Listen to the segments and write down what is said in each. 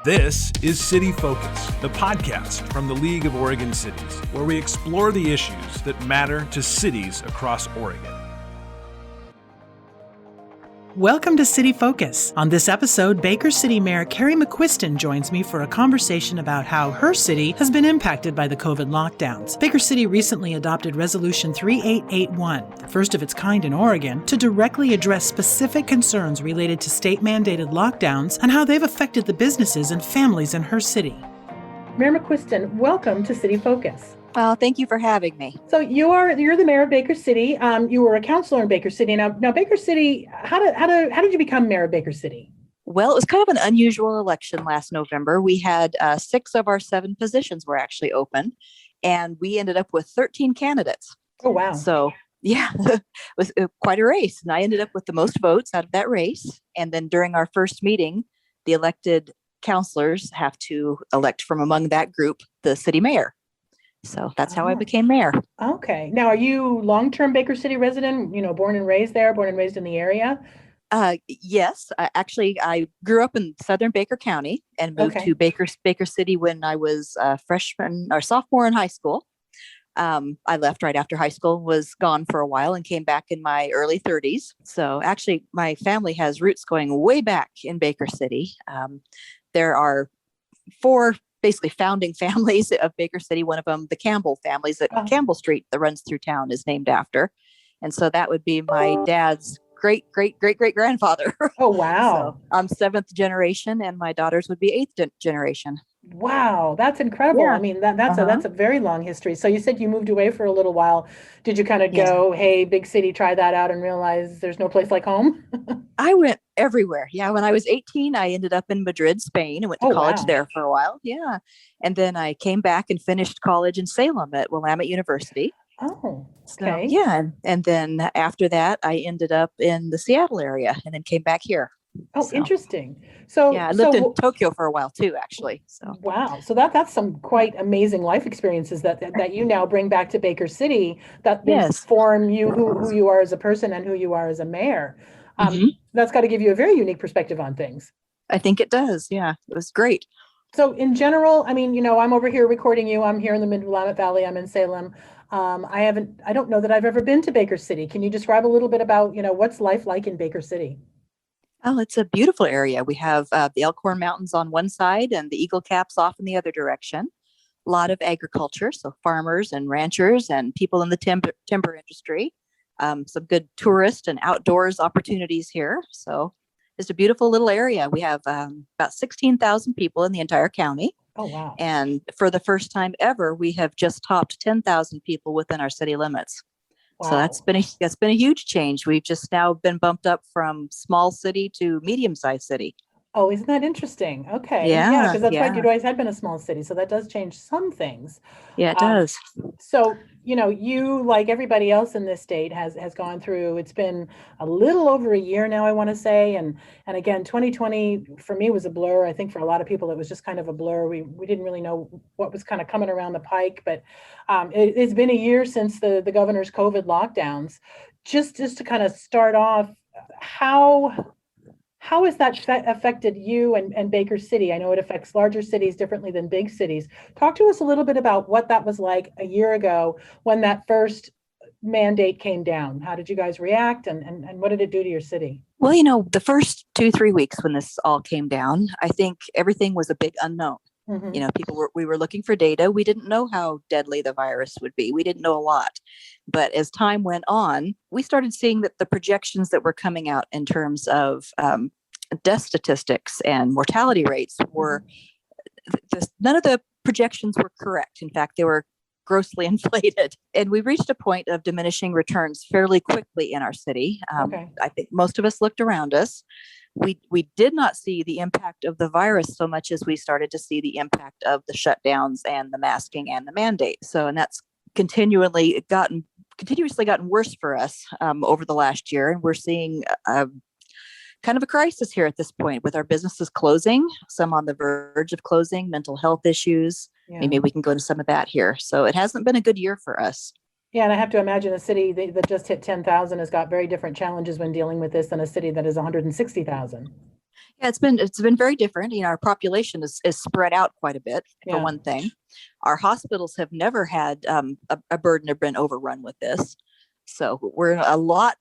This is City Focus, the podcast from the League of Oregon Cities, where we explore the issues that matter to cities across Oregon. Welcome to City Focus. On this episode, Baker City Mayor Kerry McQuisten joins me for a conversation about how her city has been impacted by the COVID lockdowns. Baker City recently adopted Resolution 3881, the first of its kind in Oregon, to directly address specific concerns related to state-mandated lockdowns and how they've affected the businesses and families in her city. Mayor McQuisten, welcome to City Focus. Well, thank you for having me. So you're the mayor of Baker City. You were a councilor in Baker City. Now Baker City. How did you become mayor of Baker City? Well, it was kind of an unusual election last November. We had 6 of our 7 positions were actually open, and we ended up with 13 candidates. Oh wow! So yeah, it was quite a race, and I ended up with the most votes out of that race. And then during our first meeting, the elected councilors have to elect from among that group the city mayor. So that's how I became mayor. Okay. Now, are you long-term Baker City resident, born and raised there, born and raised in the area? Yes. I grew up in southern Baker County and moved to Baker City when I was a freshman or sophomore in high school. I left right after high school, was gone for a while, and came back in my early 30s. So actually, my family has roots going way back in Baker City. There are 4 basically founding families of Baker City. One of them, the Campbell families at Campbell Street that runs through town, is named after. And so that would be my dad's great grandfather. Oh, wow. So I'm 7th generation, and my daughters would be 8th generation. Wow, that's incredible. Yeah. I mean, that's a very long history. So you said you moved away for a little while. Did you kind of go, hey, big city, try that out, and realize there's no place like home? I went everywhere. Yeah. When I was 18, I ended up in Madrid, Spain, and went to college there for a while. Yeah. And then I came back and finished college in Salem at Willamette University. Oh, okay. So, yeah. And then after that, I ended up in the Seattle area and then came back here. Oh, interesting. So yeah, I lived in Tokyo for a while too, actually. So wow. So that's some quite amazing life experiences that you now bring back to Baker City that inform you who you are as a person and who you are as a mayor. That's got to give you a very unique perspective on things. I think it does. Yeah, it was great. So in general, I mean, I'm over here recording you. I'm here in the Mid-Willamette Valley. I'm in Salem. I don't know that I've ever been to Baker City. Can you describe a little bit about, what's life like in Baker City? Oh, it's a beautiful area. We have the Elkhorn Mountains on one side and the Eagle Caps off in the other direction. A lot of agriculture, so farmers and ranchers and people in the timber industry. Some good tourist and outdoors opportunities here. So it's a beautiful little area. We have about 16,000 people in the entire county. Oh, wow. And for the first time ever, we have just topped 10,000 people within our city limits. Wow. So that's been a huge change. We've just now been bumped up from small city to medium-sized city. Oh, isn't that interesting? Okay. Yeah, because that's right. Detroit had been a small city. So that does change some things. Yeah, it does. So, you, like everybody else in this state, has gone through, it's been a little over a year now, I want to say. And again, 2020 for me was a blur. I think for a lot of people, it was just kind of a blur. We didn't really know what was kind of coming around the pike. But it's been a year since the governor's COVID lockdowns. Just to kind of start off, how has that affected you and Baker City? I know it affects larger cities differently than big cities. Talk to us a little bit about what that was like a year ago when that first mandate came down. How did you guys react and what did it do to your city? Well, the first 2-3 weeks when this all came down, I think everything was a big unknown. Mm-hmm. We were looking for data. We didn't know how deadly the virus would be. We didn't know a lot. But as time went on, we started seeing that the projections that were coming out in terms of death statistics and mortality rates were, none of the projections were correct. In fact, they were grossly inflated. And we reached a point of diminishing returns fairly quickly in our city. I think most of us looked around us. We did not see the impact of the virus so much as we started to see the impact of the shutdowns and the masking and the mandate. So, and that's continuously gotten worse for us over the last year. And we're seeing kind of a crisis here at this point with our businesses closing, some on the verge of closing, mental health issues. Yeah. Maybe we can go into some of that here. So it hasn't been a good year for us. Yeah, and I have to imagine a city that just hit 10,000 has got very different challenges when dealing with this than a city that is 160,000. Yeah, it's been very different. Our population is spread out quite a bit, for Yeah. one thing. Our hospitals have never had a burden or been overrun with this. So we're a lot.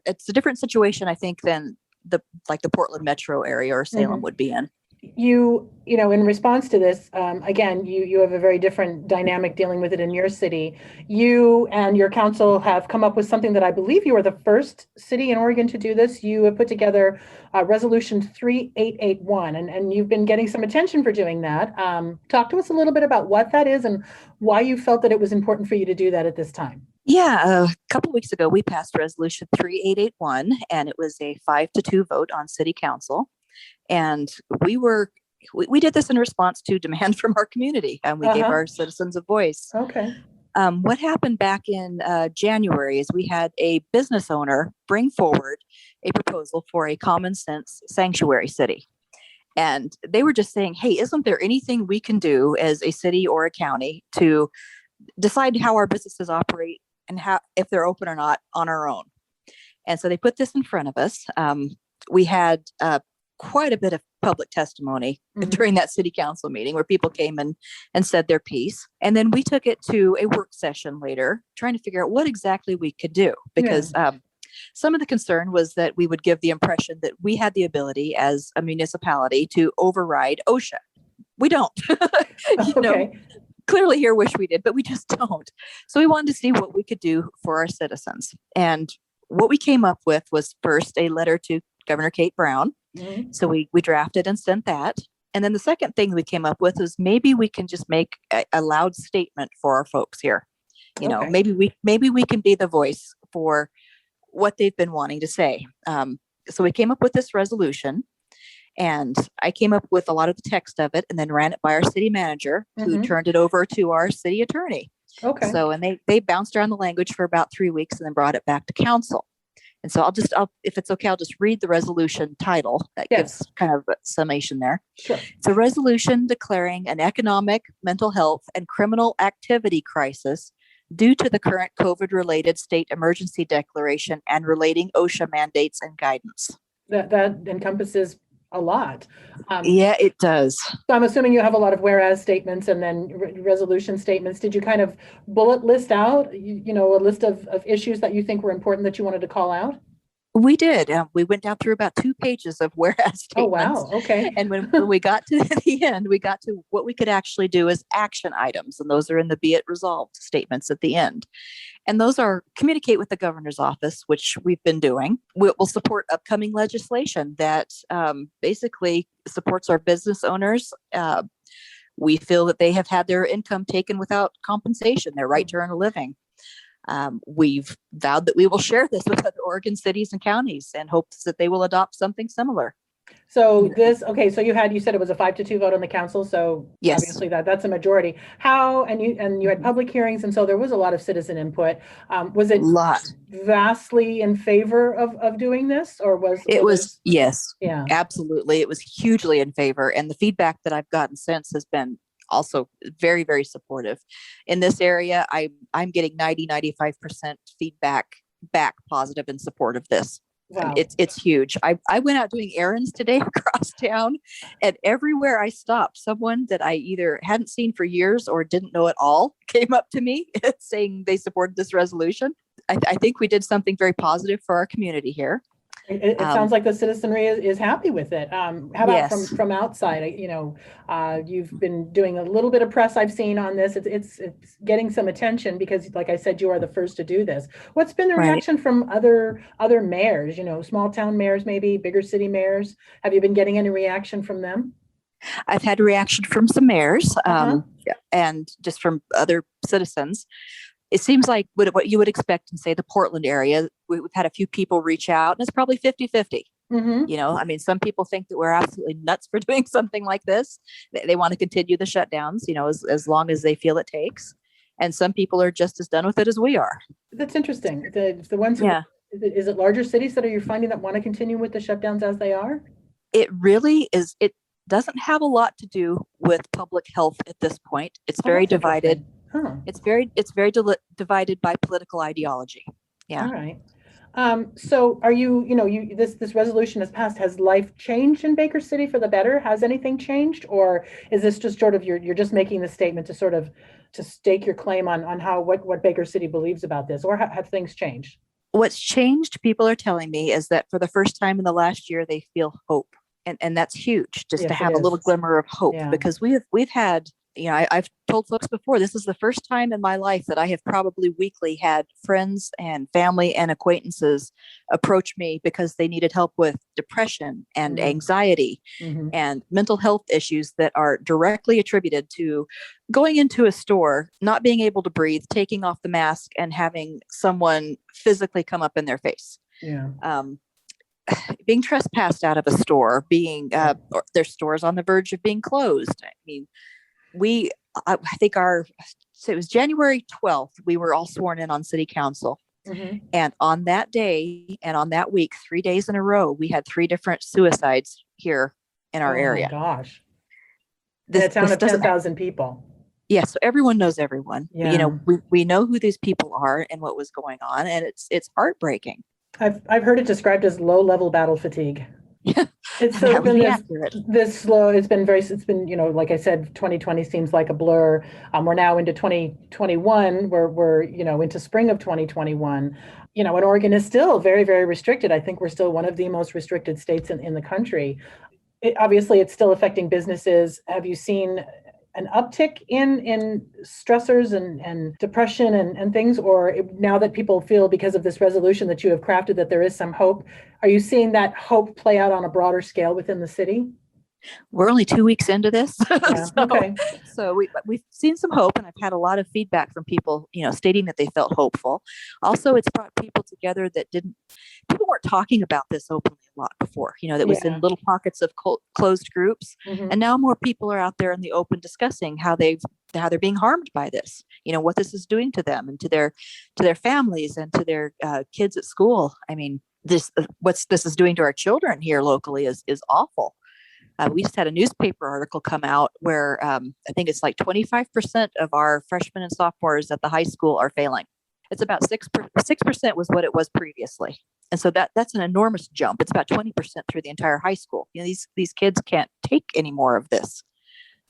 It's a different situation, I think, than the Portland metro area or Salem would be in. In response to this, again, you have a very different dynamic dealing with it in your city. You and your council have come up with something that I believe you are the first city in Oregon to do this. You have put together Resolution 3881, and you've been getting some attention for doing that. Talk to us a little bit about what that is and why you felt that it was important for you to do that at this time. Yeah, a couple of weeks ago, we passed Resolution 3881, and it was a 5-2 vote on City Council. And we did this in response to demand from our community, and we gave our citizens a voice. Okay. What happened back in January is we had a business owner bring forward a proposal for a common sense sanctuary city. And they were just saying, hey, isn't there anything we can do as a city or a county to decide how our businesses operate and how, if they're open or not, on our own? And so they put this in front of us. We had quite a bit of public testimony during that city council meeting where people came and said their piece. And then we took it to a work session later, trying to figure out what exactly we could do, because some of the concern was that we would give the impression that we had the ability as a municipality to override OSHA. We don't. Clearly here wish we did, but we just don't. So we wanted to see what we could do for our citizens. And what we came up with was first a letter to Governor Kate Brown. So we drafted and sent that. And then the second thing we came up with was maybe we can just make a loud statement for our folks here. Maybe we can be the voice for what they've been wanting to say. So we came up with this resolution, and I came up with a lot of the text of it and then ran it by our city manager, who turned it over to our city attorney. Okay. So, and they bounced around the language for about 3 weeks and then brought it back to council. And so if it's okay, I'll just read the resolution title. That gives kind of a summation there. Sure. It's a resolution declaring an economic, mental health, and criminal activity crisis due to the current COVID-related state emergency declaration and relating OSHA mandates and guidance. That encompasses a lot. Yeah, it does. So I'm assuming you have a lot of whereas statements and then resolution statements. Did you kind of bullet list out, a list of issues that you think were important that you wanted to call out? We did. We went down through about 2 pages of whereas statements. Oh, wow. Okay. And when we got to the end, we got to what we could actually do as action items. And those are in the be it resolved statements at the end. And those are communicate with the governor's office, which we've been doing. We'll support upcoming legislation that basically supports our business owners. We feel that they have had their income taken without compensation, their right to earn a living. We've vowed that we will share this with other Oregon cities and counties and hopes that they will adopt something similar. So so you said it was a 5-2 vote on the council. So yes, obviously that's a majority. You had public hearings. And so there was a lot of citizen input. Was it vastly in favor of doing this, or yes, yeah, absolutely. It was hugely in favor. And the feedback that I've gotten since has been also very, very supportive. In this area, I'm getting 95% feedback back positive in support of this. Wow. It's huge. I went out doing errands today across town, and everywhere I stopped, someone that I either hadn't seen for years or didn't know at all came up to me saying they supported this resolution. I think we did something very positive for our community here. It sounds like the citizenry is happy with it. How about from outside? You've been doing a little bit of press I've seen on this. It's getting some attention because, like I said, you are the first to do this. What's been the reaction from other mayors? Small town mayors, maybe bigger city mayors. Have you been getting any reaction from them? I've had a reaction from some mayors and just from other citizens. It seems like what you would expect in, say, the Portland area. We've had a few people reach out, and it's probably 50-50. Some people think that we're absolutely nuts for doing something like this. They want to continue the shutdowns, as long as they feel it takes. And some people are just as done with it as we are. That's interesting. The ones is it larger cities that you're finding that want to continue with the shutdowns as they are? It really is. It doesn't have a lot to do with public health at this point. It's very divided. Huh. It's very divided by political ideology. Yeah. All right. So are this resolution has passed. Has life changed in Baker City for the better? Has anything changed? Or is this just sort of, you're just making the statement to sort of, to stake your claim on what Baker City believes about this, or have things changed? What's changed, people are telling me, is that for the first time in the last year, they feel hope. And that's huge, just to Yes, it have a little is. glimmer of hope, Yeah. because we've had, I've told folks before, this is the first time in my life that I have probably weekly had friends and family and acquaintances approach me because they needed help with depression and anxiety and mental health issues that are directly attributed to going into a store, not being able to breathe, taking off the mask, and having someone physically come up in their face. Yeah. Being trespassed out of a store, or there's stores on the verge of being closed. I mean, I think so it was January 12th, we were all sworn in on city council. And on that day and on that week, 3 days in a row, we had 3 different suicides here in our area. Oh my gosh. In a town of 10,000 people. Yeah, so everyone knows everyone. Yeah. We know who these people are and what was going on, and it's heartbreaking. I've heard it described as low-level battle fatigue. It's sort of been this slow. It's been, like I said, 2020 seems like a blur. We're now into 2021. We're into spring of 2021. And Oregon is still very, very restricted. I think we're still one of the most restricted states in the country. Obviously, it's still affecting businesses. Have you seen an uptick in stressors and depression and things, or now that people feel, because of this resolution that you have crafted, that there is some hope, are you seeing that hope play out on a broader scale within the city? We're only 2 weeks into this. Yeah. Okay. So we've seen some hope, and I've had a lot of feedback from people, stating that they felt hopeful. Also, it's brought people together that people weren't talking about this openly a lot before, that was in little pockets of closed groups. And now more people are out there in the open discussing how they're being harmed by this, what this is doing to them and to their families and to their kids at school. I mean, what this is doing to our children here locally is awful. We just had a newspaper article come out where I think it's like 25% of our freshmen and sophomores at the high school are failing. It's about 6% was what it was previously. And so that's an enormous jump. It's about 20% through the entire high school. These kids can't take any more of this.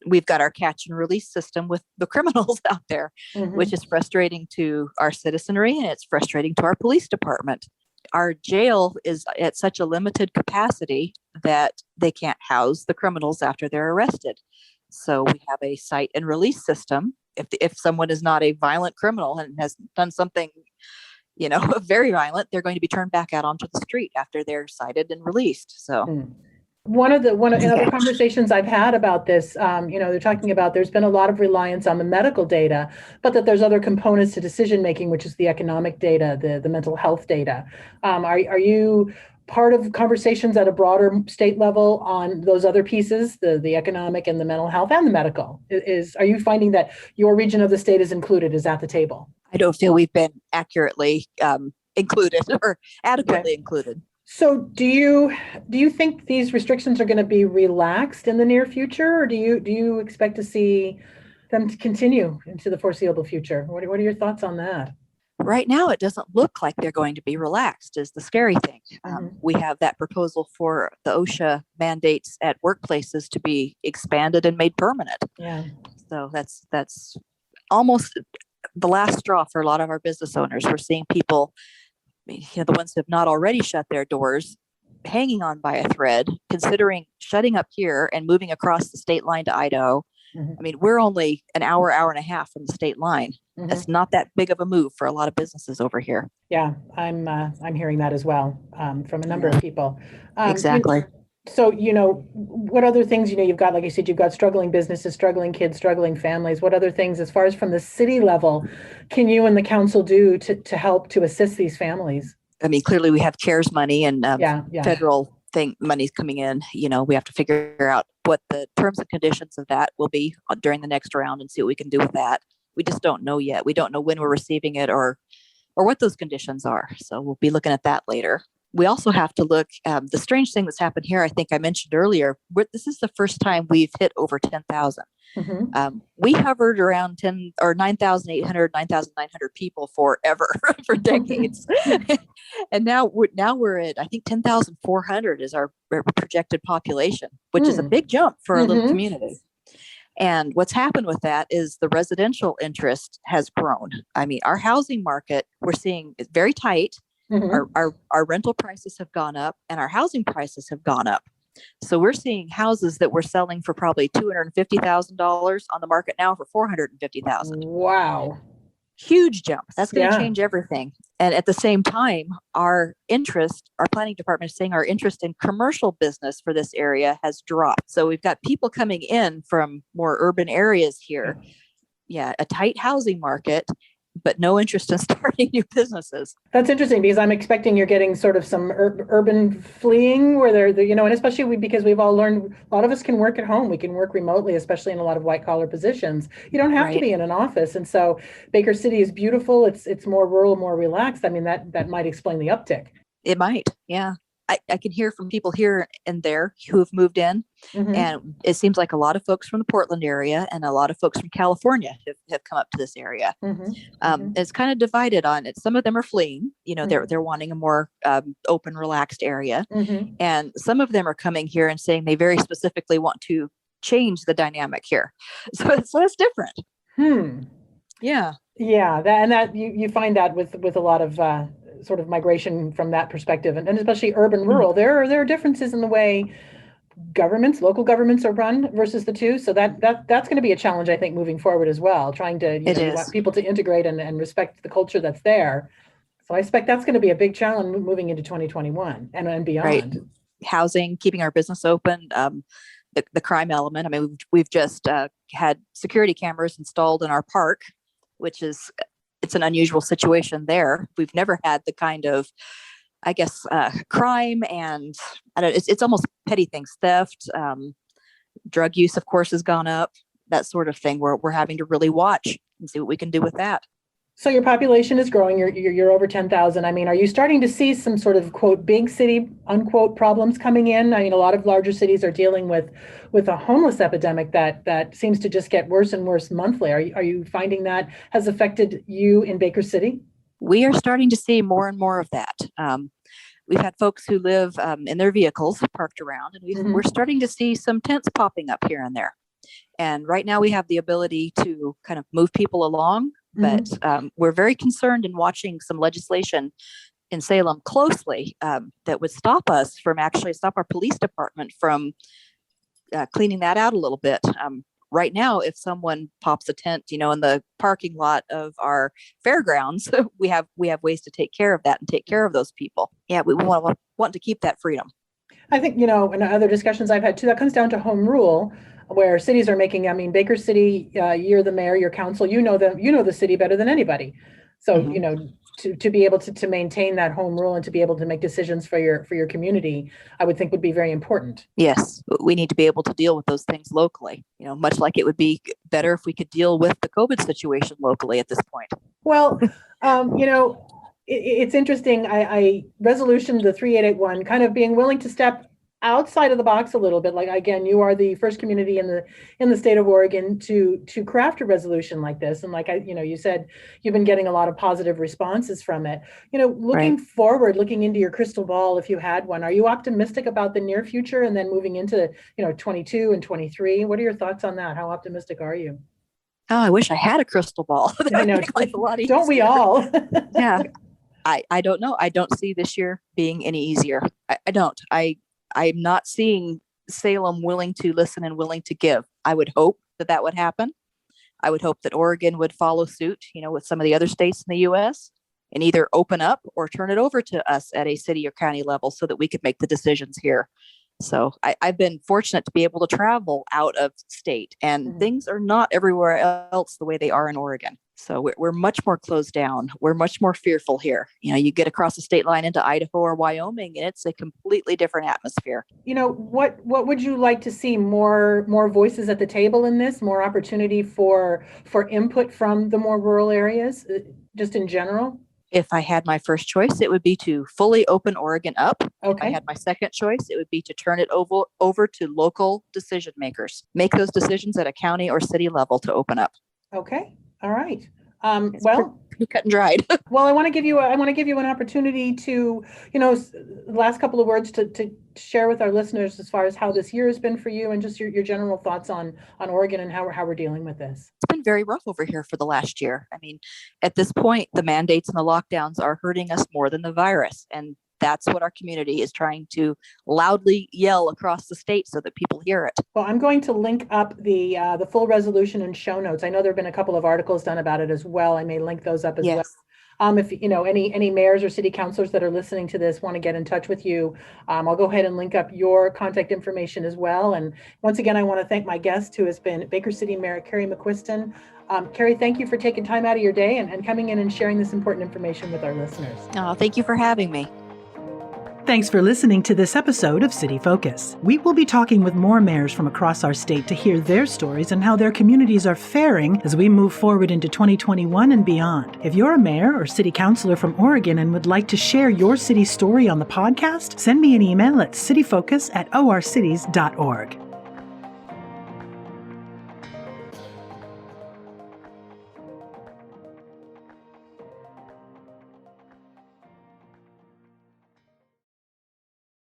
We've got our catch and release system with the criminals out there, which is frustrating to our citizenry, and it's frustrating to our police department. Our jail is at such a limited capacity that they can't house the criminals after they're arrested. So we have a cite and release system. If someone is not a violent criminal and has done something, very violent, they're going to be turned back out onto the street after they're cited and released. So. One of other conversations I've had about this, they're talking about there's been a lot of reliance on the medical data, but that there's other components to decision making, which is the economic data, the mental health data. Are you part of conversations at a broader state level on those other pieces, the economic and the mental health and the medical? Are you finding that your region of the state is included, is at the table? I don't feel we've been accurately included or adequately included. So do you think these restrictions are going to be relaxed in the near future, or do you expect to see them to continue into the foreseeable future? What are your thoughts on that? Right now, it doesn't look like they're going to be relaxed, is the scary thing. We have that proposal for the OSHA mandates at workplaces to be expanded and made permanent. Yeah. So that's almost the last straw for a lot of our business owners. We're seeing people, the ones who have not already shut their doors, hanging on by a thread, considering shutting up here and moving across the state line to Idaho. I mean, we're only an hour and a half from the state line. That's not that big of a move for a lot of businesses over here. Yeah, I'm hearing that as well from a number of people. Exactly. So, what other things, you've got, like I said, you've got struggling businesses, struggling kids, struggling families. What other things, as far as from the city level, can you and the council do to help to assist these families? I mean, clearly we have CARES money and federal money's coming in. We have to figure out what the terms and conditions of that will be during the next round and see what we can do with that. We just don't know yet. We don't know when we're receiving it or what those conditions are. So we'll be looking at that later. we also have to look, the strange thing that's happened here, I think I mentioned earlier, this is the first time we've hit over 10,000. We hovered around 10 or 9,800, 9,900 people forever, for decades. And now we're at, I think 10,400 is our projected population, which is a big jump for a little community. And what's happened with that is the residential interest has grown. I mean, our housing market, we're seeing is very tight. Our rental prices have gone up and our housing prices have gone up. So we're seeing houses that we're selling for probably $250,000 on the market now for $450,000. Wow. Huge jump. That's going to change everything. And at the same time, our planning department is saying our interest in commercial business for this area has dropped. So we've got people coming in from more urban areas here. Yeah, a tight housing market, but no interest in starting new businesses. That's interesting because I'm expecting you're getting sort of some urban fleeing where they're, and especially because we've all learned, a lot of us can work at home. We can work remotely, especially in a lot of white collar positions. You don't have to be in an office. And so Baker City is beautiful. It's more rural, more relaxed. I mean, that might explain the uptick. It might. Yeah. I can hear from people here and there who have moved in. And it seems like a lot of folks from the Portland area and a lot of folks from California have come up to this area. It's kind of divided on it. Some of them are fleeing, they're wanting a more open, relaxed area. And some of them are coming here and saying they very specifically want to change the dynamic here. So it's different. Yeah. Yeah. That you find that with a lot of sort of migration from that perspective, and especially urban rural, there are differences in the way local governments are run versus the two. So that's going to be a challenge, I think, moving forward as well, trying to you want people to integrate and respect the culture that's there. So I expect that's going to be a big challenge moving into 2021 and beyond. Right. Housing, keeping our business open, the crime element. I mean, we've just had security cameras installed in our park, which is it's an unusual situation there. We've never had the kind of, I guess, crime and it's almost petty things, theft, drug use, of course, has gone up, that sort of thing. We're having to really watch and see what we can do with that. So your population is growing. You're over 10,000. I mean, are you starting to see some sort of quote big city unquote problems coming in? I mean, a lot of larger cities are dealing with a homeless epidemic that seems to just get worse and worse monthly. Are you finding that has affected you in Baker City? We are starting to see more and more of that. We've had folks who live in their vehicles parked around, and we're starting to see some tents popping up here and there. And right now we have the ability to kind of move people along, but we're very concerned in watching some legislation in Salem closely that would stop our police department from cleaning that out a little bit. Right now, if someone pops a tent, in the parking lot of our fairgrounds, we have ways to take care of that and take care of those people. Yeah, we want to keep that freedom. I think, in other discussions I've had too, that comes down to home rule, where cities are making, Baker City, you're the mayor, your council, you know the city better than anybody. So, to be able to maintain that home rule and to be able to make decisions for your community, I would think would be very important. Yes, we need to be able to deal with those things locally, much like it would be better if we could deal with the COVID situation locally at this point. Well, it's interesting. I resolution the 3881 kind of being willing to step outside of the box a little bit. Like, again, you are the first community in the state of Oregon to craft a resolution like this. And like you said, you've been getting a lot of positive responses from it. Looking forward, looking into your crystal ball, if you had one, are you optimistic about the near future and then moving into 22 and 23? What are your thoughts on that? How optimistic are you? Oh, I wish I had a crystal ball. I know. Don't we all? Yeah. I don't know. I don't see this year being any easier. I don't. I'm not seeing Salem willing to listen and willing to give. I would hope that would happen. I would hope that Oregon would follow suit, with some of the other states in the U.S. and either open up or turn it over to us at a city or county level so that we could make the decisions here. So I've been fortunate to be able to travel out of state, and things are not everywhere else the way they are in Oregon. So we're much more closed down. We're much more fearful here. You get across the state line into Idaho or Wyoming, and it's a completely different atmosphere. What would you like to see? More voices at the table in this, more opportunity for input from the more rural areas, just in general? If I had my first choice, it would be to fully open Oregon up. If I Okay. had my second choice, it would be to turn it over to local decision makers. Make those decisions at a county or city level to open up. Okay. All right. It's pretty cut and dried. Well, I want to give you an opportunity to, the last couple of words to share with our listeners as far as how this year has been for you and just your general thoughts on Oregon and how we're dealing with this. It's been very rough over here for the last year. I mean, at this point, the mandates and the lockdowns are hurting us more than the virus. And that's what our community is trying to loudly yell across the state so that people hear it. Well, I'm going to link up the full resolution and show notes. I know there have been a couple of articles done about it as well. I may link those up as well. If any mayors or city councilors that are listening to this want to get in touch with you, I'll go ahead and link up your contact information as well. And once again, I want to thank my guest, who has been Baker City Mayor Kerry McQuisten. Kerry, thank you for taking time out of your day and coming in and sharing this important information with our listeners. Oh, thank you for having me. Thanks for listening to this episode of City Focus. We will be talking with more mayors from across our state to hear their stories and how their communities are faring as we move forward into 2021 and beyond. If you're a mayor or city councilor from Oregon and would like to share your city story on the podcast, send me an email at cityfocus@orcities.org.